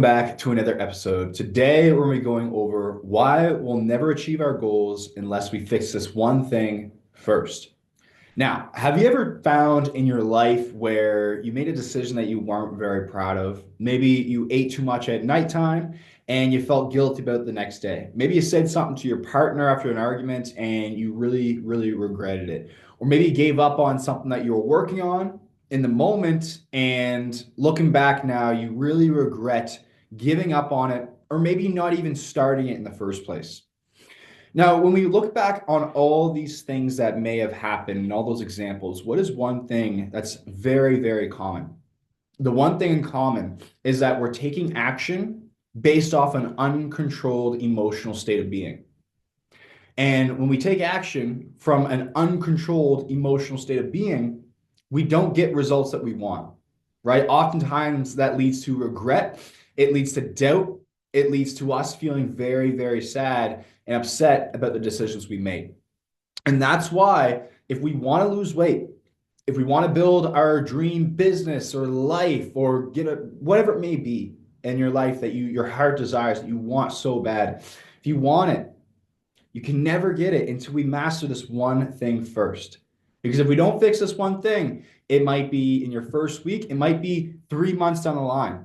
Back to another episode. Today, we're going to be going over why we'll never achieve our goals unless we fix this one thing first. Now, have you ever found in your life where you made a decision that you weren't very proud of? Maybe you ate too much at nighttime and you felt guilty about it the next day. Maybe you said something to your partner after an argument and you really, really regretted it. Or maybe you gave up on something that you were working on in the moment, and looking back now, you really regret giving up on it, or maybe not even starting it in the first place. Now, when we look back on all these things that may have happened and all those examples, what is one thing that's very, very common? The one thing in common is that we're taking action based off an uncontrolled emotional state of being. And when we take action from an uncontrolled emotional state of being, we don't get results that we want, right? Oftentimes that leads to regret. It leads to doubt. It leads to us feeling very, very sad and upset about the decisions we made. And that's why if we want to lose weight, if we want to build our dream business or life or whatever it may be in your life that your heart desires, that you want so bad, if you want it, you can never get it until we master this one thing first. Because if we don't fix this one thing, it might be in your first week, it might be 3 months down the line.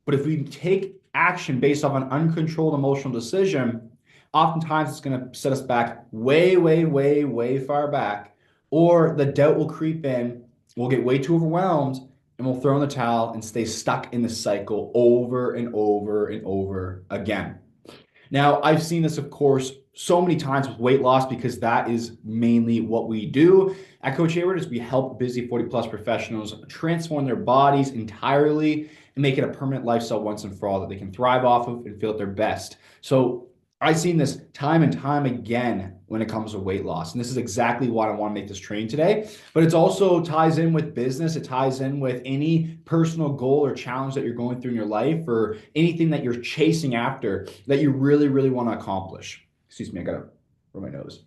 But if we take action based off an uncontrolled emotional decision, oftentimes it's going to set us back way, way, way, way far back, or the doubt will creep in, we'll get way too overwhelmed, and we'll throw in the towel and stay stuck in the cycle over and over and over again. Now, I've seen this, of course, so many times with weight loss, because that is mainly what we do at Coach.Hayward. Is we help busy 40 plus professionals transform their bodies entirely and make it a permanent lifestyle once and for all that they can thrive off of and feel at their best. So I've seen this time and time again when it comes to weight loss. And this is exactly why I want to make this training today. But it also ties in with business. It ties in with any personal goal or challenge that you're going through in your life, or anything that you're chasing after that you really, really want to accomplish. Excuse me, I got to rub my nose.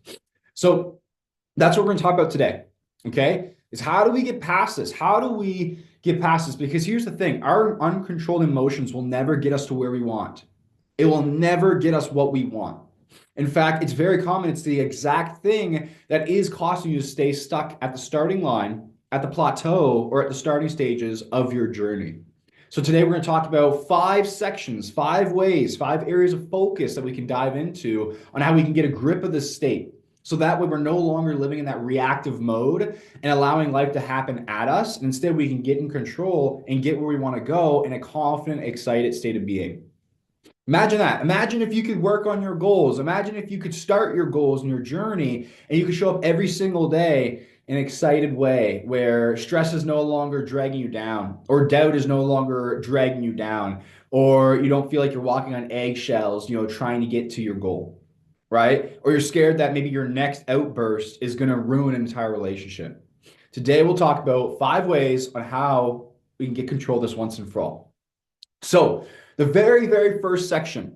So that's what we're going to talk about today, okay? Is how do we get past this? How do we get past this? Because here's the thing, our uncontrolled emotions will never get us to where we want. It will never get us what we want. In fact, it's very common. It's the exact thing that is causing you to stay stuck at the starting line, at the plateau, or at the starting stages of your journey. So today we're going to talk about 5 sections, 5 ways, 5 areas of focus that we can dive into on how we can get a grip of this state. So that way we're no longer living in that reactive mode and allowing life to happen at us. And instead we can get in control and get where we want to go in a confident, excited state of being. Imagine that. Imagine if you could work on your goals. Imagine if you could start your goals and your journey and you could show up every single day in an excited way, where stress is no longer dragging you down, or doubt is no longer dragging you down, or you don't feel like you're walking on eggshells, trying to get to your goal, right? Or you're scared that maybe your next outburst is going to ruin an entire relationship. Today, we'll talk about 5 ways on how we can get control of this once and for all. So the very, very first section,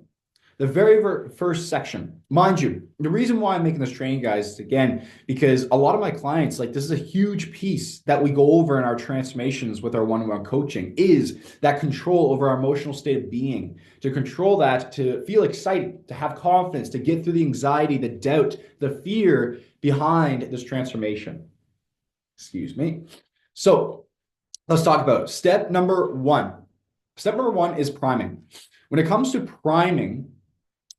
mind you, the reason why I'm making this training, guys, is again, because a lot of my clients, this is a huge piece that we go over in our transformations with our one-on-one coaching, is that control over our emotional state of being, to control that, to feel excited, to have confidence, to get through the anxiety, the doubt, the fear behind this transformation. Excuse me. So let's talk about it. Step number 1. Step number 1 is priming. When it comes to priming,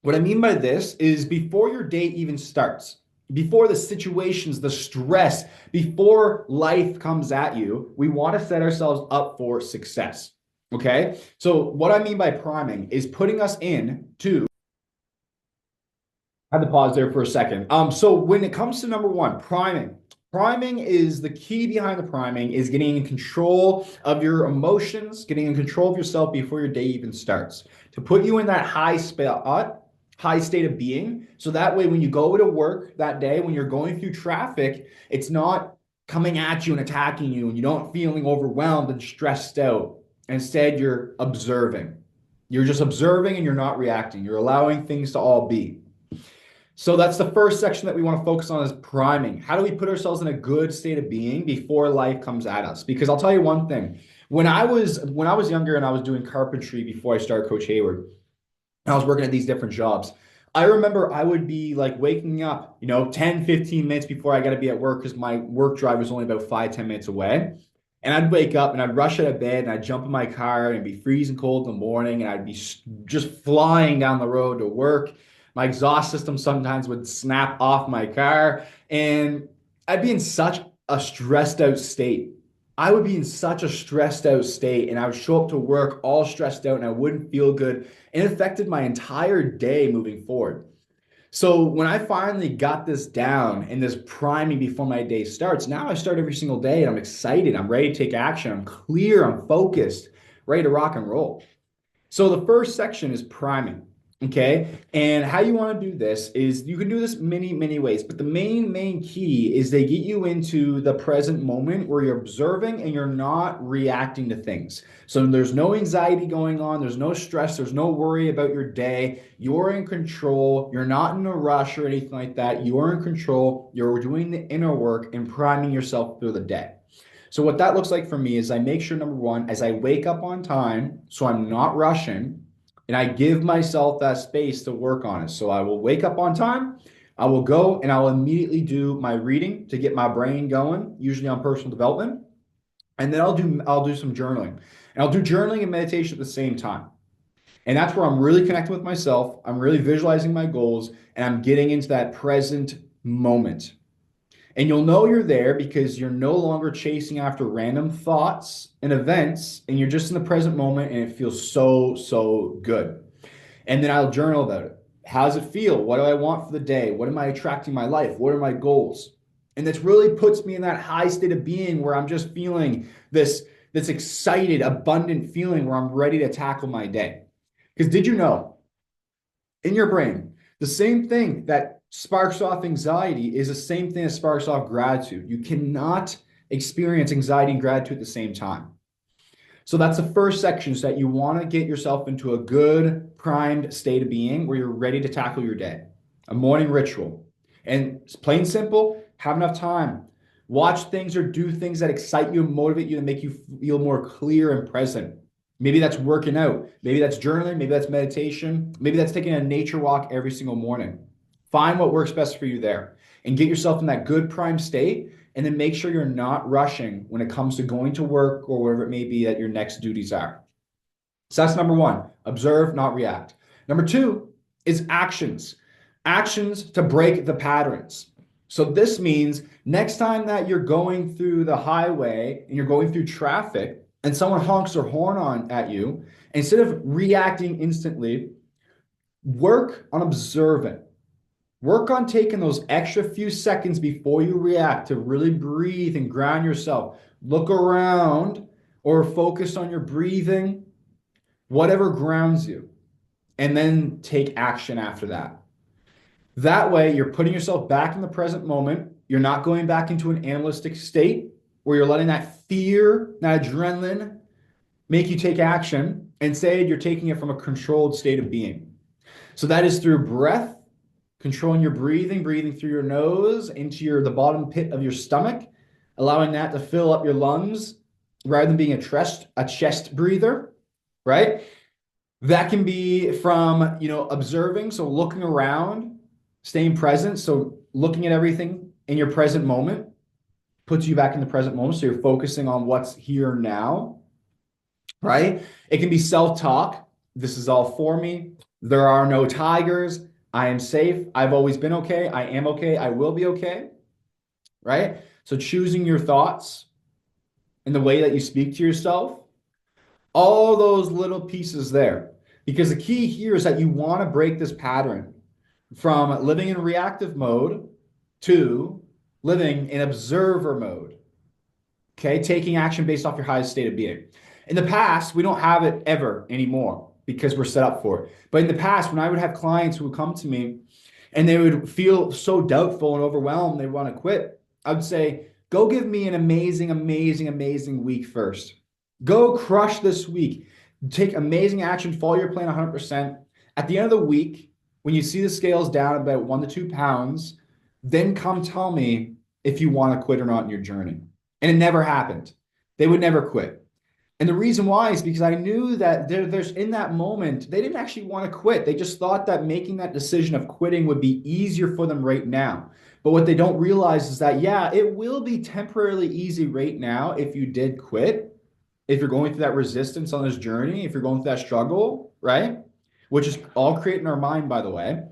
what I mean by this is before your day even starts, before the situations, the stress, before life comes at you, we want to set ourselves up for success. Okay? So what I mean by priming is putting us in to, I had to pause there for a second. So when it comes to number 1, priming is the key behind the priming, is getting in control of your emotions, getting in control of yourself before your day even starts, to put you in that high state of being. So that way, when you go to work that day, when you're going through traffic, it's not coming at you and attacking you, and you don't feeling overwhelmed and stressed out. Instead, you're observing. You're just observing and you're not reacting. You're allowing things to all be. So that's the first section that we want to focus on, is priming. How do we put ourselves in a good state of being before life comes at us? Because I'll tell you one thing, When I was younger and I was doing carpentry before I started Coach.Hayward, I was working at these different jobs. I remember I would be like waking up, 10, 15 minutes before I got to be at work because my work drive was only about 5, 10 minutes away. And I'd wake up and I'd rush out of bed and I'd jump in my car and it'd be freezing cold in the morning and I'd be just flying down the road to work. My exhaust system sometimes would snap off my car and I'd be in such a stressed out state. I would be in such a stressed out state and I would show up to work all stressed out and I wouldn't feel good. And it affected my entire day moving forward. So when I finally got this down and this priming before my day starts, now I start every single day and I'm excited. I'm ready to take action. I'm clear. I'm focused, ready to rock and roll. So the first section is priming. Okay. And how you want to do this is you can do this many ways, but the main key is they get you into the present moment where you're observing and you're not reacting to things. So there's no anxiety going on. There's no stress. There's no worry about your day. You're in control. You're not in a rush or anything like that. You're in control. You're doing the inner work and priming yourself through the day. So what that looks like for me is I make sure, number one, as I wake up on time, so I'm not rushing, and I give myself that space to work on it. So I will wake up on time, I will go and I'll immediately do my reading to get my brain going, usually on personal development. And then I'll do some journaling. And I'll do journaling and meditation at the same time. And that's where I'm really connecting with myself. I'm really visualizing my goals and I'm getting into that present moment. And you'll know you're there because you're no longer chasing after random thoughts and events, and you're just in the present moment, and it feels so good. And then I'll journal about it. How does it feel? What do I want for the day? What am I attracting in my life? What are my goals? And this really puts me in that high state of being where I'm just feeling this excited, abundant feeling where I'm ready to tackle my day. Because did you know in your brain, the same thing that sparks off anxiety is the same thing that sparks off gratitude. You cannot experience anxiety and gratitude at the same time. So that's the first section, is that you want to get yourself into a good primed state of being where you're ready to tackle your day. A morning ritual. And it's plain simple, have enough time. Watch things or do things that excite you and motivate you and make you feel more clear and present. Maybe that's working out. Maybe that's journaling. Maybe that's meditation. Maybe that's taking a nature walk every single morning. Find what works best for you there and get yourself in that good prime state. And then make sure you're not rushing when it comes to going to work or whatever it may be that your next duties are. So that's number one, observe, not react. Number two is actions. Actions to break the patterns. So this means next time that you're going through the highway and you're going through traffic, and someone honks their horn on at you, instead of reacting instantly, work on observing. Work on taking those extra few seconds before you react to really breathe and ground yourself. Look around or focus on your breathing, whatever grounds you, and then take action after that. That way, you're putting yourself back in the present moment. You're not going back into an animalistic state where you're letting that fear, that adrenaline make you take action. Instead, you're taking it from a controlled state of being. So that is through breath, controlling your breathing through your nose into the bottom pit of your stomach, allowing that to fill up your lungs rather than being a chest breather, right? That can be from, observing, so looking around, staying present, so looking at everything in your present moment puts you back in the present moment. So you're focusing on what's here now, right? It can be self-talk. This is all for me. There are no tigers. I am safe. I've always been okay. I am okay. I will be okay, right? So choosing your thoughts and the way that you speak to yourself, all those little pieces there. Because the key here is that you want to break this pattern from living in reactive mode to living in observer mode, okay? Taking action based off your highest state of being. In the past, we don't have it ever anymore because we're set up for it. But in the past, when I would have clients who would come to me and they would feel so doubtful and overwhelmed, they want to quit, I would say, go give me an amazing week first. Go crush this week. Take amazing action, follow your plan 100%. At the end of the week, when you see the scales down about 1 to 2 pounds, then come tell me if you want to quit or not in your journey. And it never happened. They would never quit. And the reason why is because I knew that there's in that moment, they didn't actually want to quit. They just thought that making that decision of quitting would be easier for them right now. But what they don't realize is that, yeah, it will be temporarily easy right now if you did quit, if you're going through that resistance on this journey, if you're going through that struggle, right? Which is all created in our mind, by the way.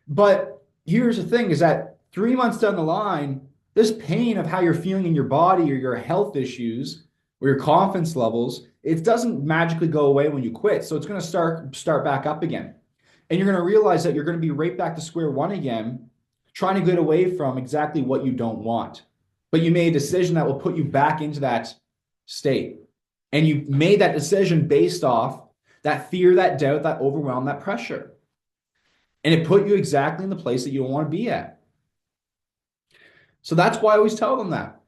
But here's the thing is that 3 months down the line, this pain of how you're feeling in your body or your health issues or your confidence levels, it doesn't magically go away when you quit. So it's going to start back up again. And you're going to realize that you're going to be right back to square one again, trying to get away from exactly what you don't want. But you made a decision that will put you back into that state. And you made that decision based off that fear, that doubt, that overwhelm, that pressure. And it put you exactly in the place that you don't want to be at. So that's why I always tell them that.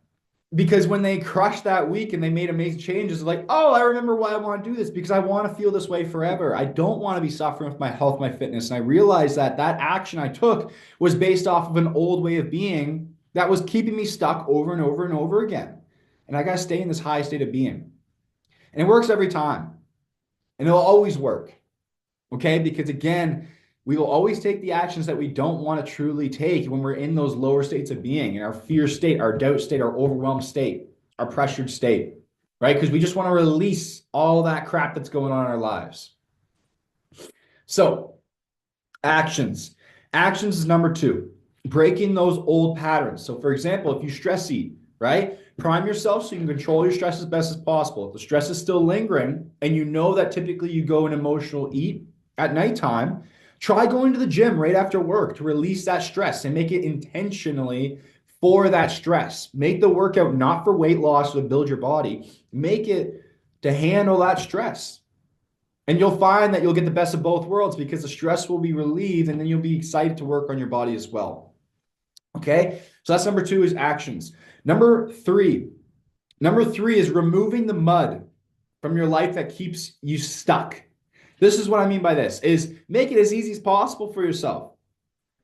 Because when they crushed that week and they made amazing changes, like, oh, I remember why I want to do this, because I want to feel this way forever. I don't want to be suffering with my health, my fitness. And I realized that that action I took was based off of an old way of being that was keeping me stuck over and over and over again. And I got to stay in this high state of being. And it works every time. And it'll always work. Okay? Because again, we will always take the actions that we don't want to truly take when we're in those lower states of being, in our fear state, our doubt state, our overwhelmed state, our pressured state, right? Because we just want to release all that crap that's going on in our lives. So, actions. Actions is number 2. Breaking those old patterns. So, for example, if you stress eat, right? Prime yourself so you can control your stress as best as possible. If the stress is still lingering and you know that typically you go an emotional eat at nighttime, try going to the gym right after work to release that stress and make it intentionally for that stress. Make the workout not for weight loss or to build your body. Make it to handle that stress. And you'll find that you'll get the best of both worlds because the stress will be relieved and then you'll be excited to work on your body as well. Okay? So that's number 2 is actions. Number 3 is removing the mud from your life that keeps you stuck. This is what I mean by this, is make it as easy as possible for yourself.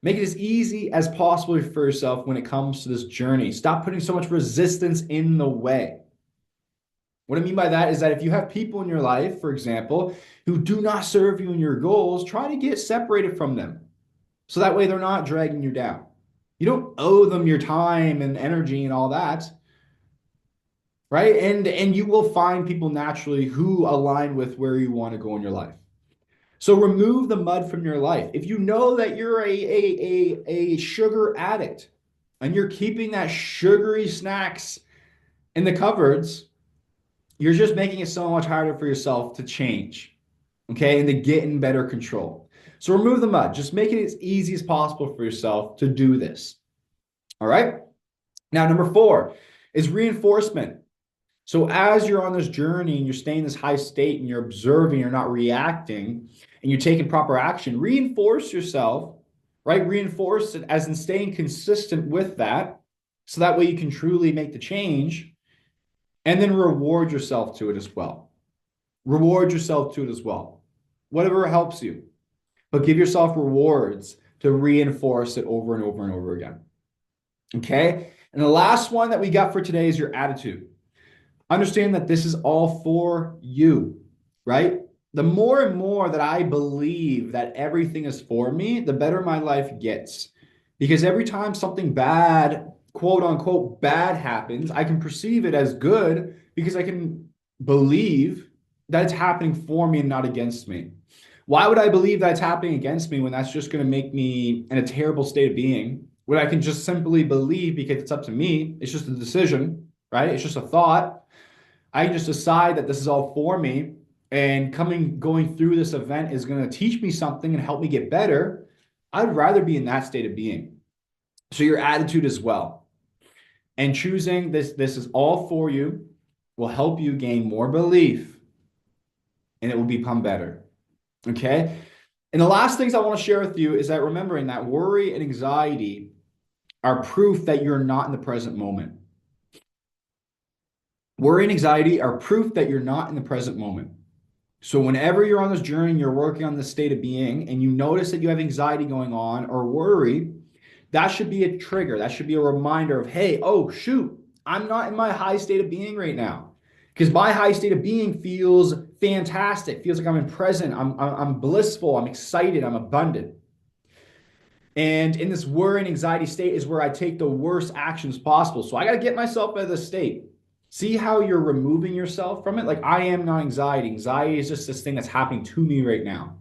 Make it as easy as possible for yourself when it comes to this journey. Stop putting so much resistance in the way. What I mean by that is that if you have people in your life, for example, who do not serve you in your goals, try to get separated from them. So that way they're not dragging you down. You don't owe them your time and energy and all that. Right? And you will find people naturally who align with where you want to go in your life. So remove the mud from your life. If you know that you're a sugar addict and you're keeping that sugary snacks in the cupboards, you're just making it so much harder for yourself to change, okay, and to get in better control. So remove the mud. Just make it as easy as possible for yourself to do this. All right? Now, number 4 is reinforcement. So as you're on this journey and you're staying in this high state and you're observing, you're not reacting, and you're taking proper action, reinforce yourself, right? Reinforce it as in staying consistent with that. So that way you can truly make the change and then reward yourself to it as well. Reward yourself to it as well. Whatever helps you. But give yourself rewards to reinforce it over and over and over again. Okay? And the last one that we got for today is your attitude. Understand that this is all for you, right? The more and more that I believe that everything is for me, the better my life gets. Because every time something bad, quote unquote, bad happens, I can perceive it as good because I can believe that it's happening for me and not against me. Why would I believe that it's happening against me when that's just going to make me in a terrible state of being? When I can just simply believe because it's up to me, it's just a decision, right? It's just a thought. I can just decide that this is all for me and going through this event is going to teach me something and help me get better. I'd rather be in that state of being. So your attitude as well. And choosing this is all for you will help you gain more belief and it will become better. Okay? And the last things I want to share with you is that remembering that worry and anxiety are proof that you're not in the present moment. Worry and anxiety are proof that you're not in the present moment. So whenever you're on this journey, you're working on this state of being, and you notice that you have anxiety going on or worry, that should be a trigger. That should be a reminder of, hey, oh, shoot, I'm not in my high state of being right now. Because my high state of being feels fantastic, feels like I'm in present, I'm blissful, I'm excited, I'm abundant. And in this worry and anxiety state is where I take the worst actions possible. So I got to get myself out of this state. See how you're removing yourself from it? Like, I am not anxiety. Anxiety is just this thing that's happening to me right now.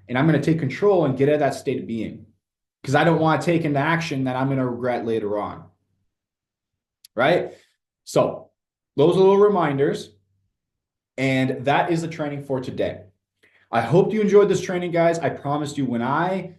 And I'm going to take control and get out of that state of being because I don't want to take into action that I'm going to regret later on. Right? So, those are little reminders. And that is the training for today. I hope you enjoyed this training, guys. I promised you when I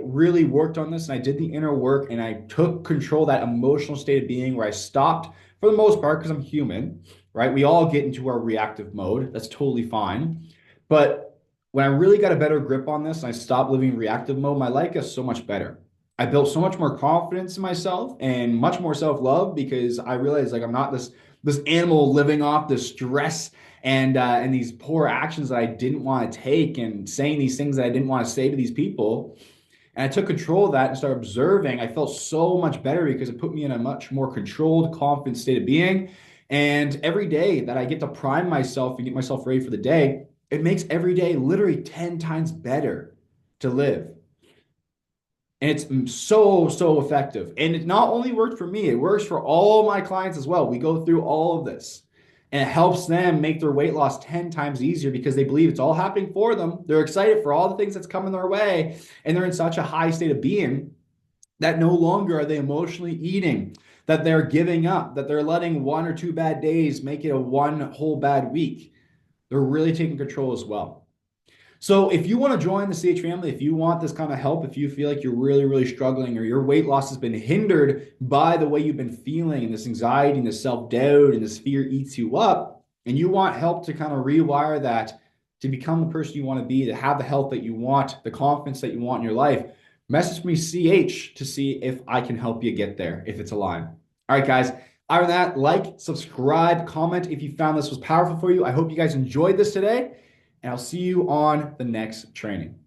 really worked on this and I did the inner work and I took control of that emotional state of being where I stopped for the most part because I'm human, right? We all get into our reactive mode. That's totally fine. But when I really got a better grip on this and I stopped living in reactive mode, my life got so much better. I built so much more confidence in myself and much more self-love because I realized like I'm not this animal living off the stress and these poor actions that I didn't want to take and saying these things that I didn't want to say to these people. And I took control of that and started observing. I felt so much better because it put me in a much more controlled, confident state of being. And every day that I get to prime myself and get myself ready for the day, it makes every day literally 10 times better to live. And it's so, so effective. And it not only worked for me, it works for all my clients as well. We go through all of this. And it helps them make their weight loss 10 times easier because they believe it's all happening for them. They're excited for all the things that's coming their way. And they're in such a high state of being that no longer are they emotionally eating, that they're giving up, that they're letting 1 or 2 bad days make it a 1 whole bad week. They're really taking control as well. So if you want to join the CH family, if you want this kind of help, if you feel like you're really, really struggling or your weight loss has been hindered by the way you've been feeling and this anxiety and this self-doubt and this fear eats you up, and you want help to kind of rewire that to become the person you want to be, to have the health that you want, the confidence that you want in your life, message me CH to see if I can help you get there, if it's aligned. All right, guys. Other than that, like, subscribe, comment if you found this was powerful for you. I hope you guys enjoyed this today. And I'll see you on the next training.